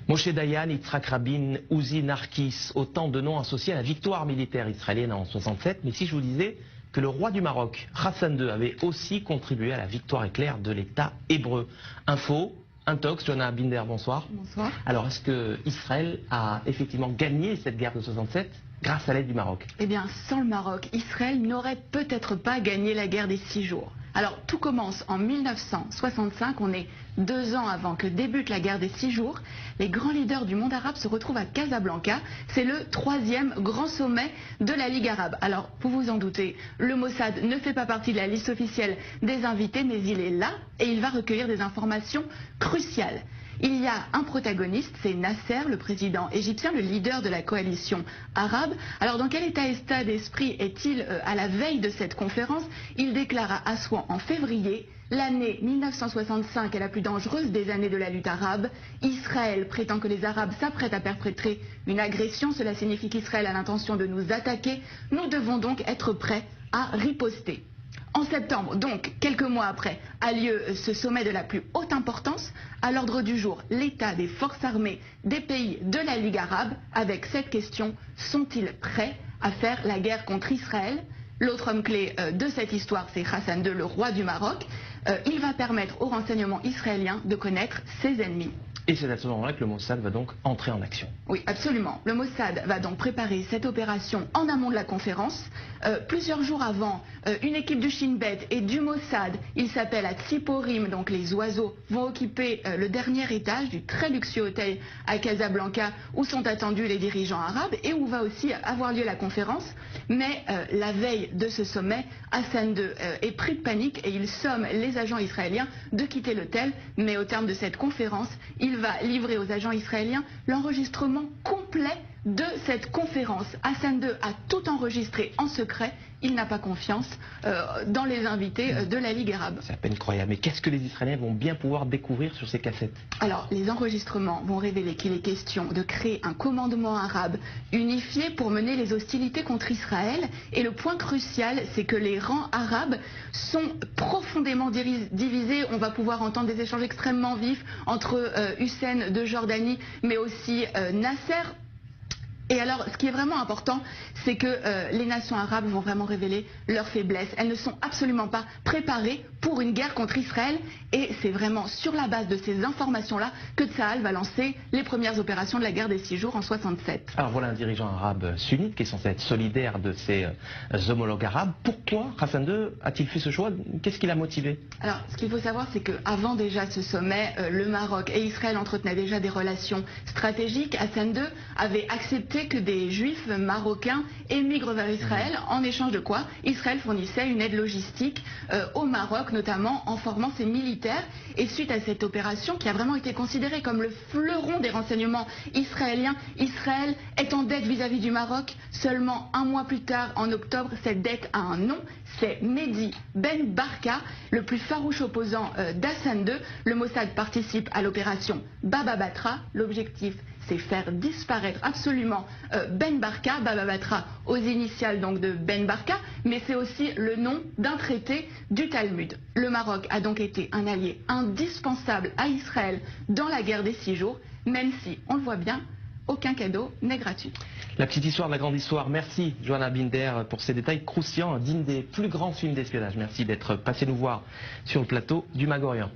Moshe Dayan, Yitzhak Rabin, Uzi Narkis, autant de noms associés à la victoire militaire israélienne en 67. Mais si je vous disais que le roi du Maroc, Hassan II, avait aussi contribué à la victoire éclair de l'État hébreu. Info, Intox, Johanna Binder, bonsoir. Bonsoir. Alors, est-ce que Israël a effectivement gagné cette guerre de 67 grâce à l'aide du Maroc? Eh bien, sans le Maroc, Israël n'aurait peut-être pas gagné la guerre des 6 jours. Alors, tout commence en 1965, on est 2 ans avant que débute la guerre des 6 jours. Les grands leaders du monde arabe se retrouvent à Casablanca. C'est le 3e grand sommet de la Ligue arabe. Alors, vous vous en doutez, le Mossad ne fait pas partie de la liste officielle des invités, mais il est là et il va recueillir des informations cruciales. Il y a un protagoniste, c'est Nasser, le président égyptien, le leader de la coalition arabe. Alors dans quel état d'esprit est-il à la veille de cette conférence? Il déclare à Assouan en février: l'année 1965 est la plus dangereuse des années de la lutte arabe. Israël prétend que les Arabes s'apprêtent à perpétrer une agression. Cela signifie qu'Israël a l'intention de nous attaquer. Nous devons donc être prêts à riposter. En septembre, donc quelques mois après, a lieu ce sommet de la plus haute importance. À l'ordre du jour, l'état des forces armées des pays de la Ligue arabe, avec cette question: sont-ils prêts à faire la guerre contre Israël? L'autre homme clé de cette histoire, c'est Hassan II, le roi du Maroc. Il va permettre aux renseignements israéliens de connaître ses ennemis. Et c'est à ce moment-là que le Mossad va donc entrer en action. Oui, absolument. Le Mossad va donc préparer cette opération en amont de la conférence. Plusieurs jours avant, une équipe du Shin Bet et du Mossad, il s'appelle à Tsiporim, donc les oiseaux, vont occuper le dernier étage du très luxueux hôtel à Casablanca où sont attendus les dirigeants arabes et où va aussi avoir lieu la conférence. Mais la veille de ce sommet, Hassan II est pris de panique et il somme les agents israéliens de quitter l'hôtel. Mais au terme de cette conférence, il va livrer aux agents israéliens l'enregistrement complet de cette conférence. Hassan II a tout enregistré en secret. Il n'a pas confiance dans les invités de la Ligue arabe. C'est à peine croyable. Mais qu'est-ce que les Israéliens vont bien pouvoir découvrir sur ces cassettes? Alors, les enregistrements vont révéler qu'il est question de créer un commandement arabe unifié pour mener les hostilités contre Israël. Et le point crucial, c'est que les rangs arabes sont profondément divisés. On va pouvoir entendre des échanges extrêmement vifs entre Hussein de Jordanie, mais aussi Nasser. Et alors, ce qui est vraiment important, c'est que les nations arabes vont vraiment révéler leurs faiblesses. Elles ne sont absolument pas préparées pour une guerre contre Israël. Et c'est vraiment sur la base de ces informations-là que Tsahal va lancer les premières opérations de la guerre des 6 jours en 67. Alors voilà un dirigeant arabe sunnite qui est censé être solidaire de ses homologues arabes. Pourquoi Hassan II a-t-il fait ce choix? Qu'est-ce qui l'a motivé? Alors, ce qu'il faut savoir, c'est qu'avant déjà ce sommet, le Maroc et Israël entretenaient déjà des relations stratégiques. Hassan II avait accepté que des juifs marocains émigrent vers Israël, en échange de quoi Israël fournissait une aide logistique au Maroc, notamment en formant ses militaires. Et suite à cette opération, qui a vraiment été considérée comme le fleuron des renseignements israéliens, Israël est en dette vis-à-vis du Maroc. Seulement un mois plus tard, en octobre, cette dette a un nom, c'est Mehdi Ben Barka, le plus farouche opposant d'Hassan II. Le Mossad participe à l'opération Baba Batra. L'objectif, c'est faire disparaître absolument Ben Barka, Baba Batra aux initiales donc de Ben Barka, mais c'est aussi le nom d'un traité du Talmud. Le Maroc a donc été un allié indispensable à Israël dans la guerre des 6 jours, même si, on le voit bien, aucun cadeau n'est gratuit. La petite histoire de la grande histoire. Merci Johanna Binder pour ces détails croustillants, dignes des plus grands films d'espionnage. Merci d'être passé nous voir sur le plateau du Magorian.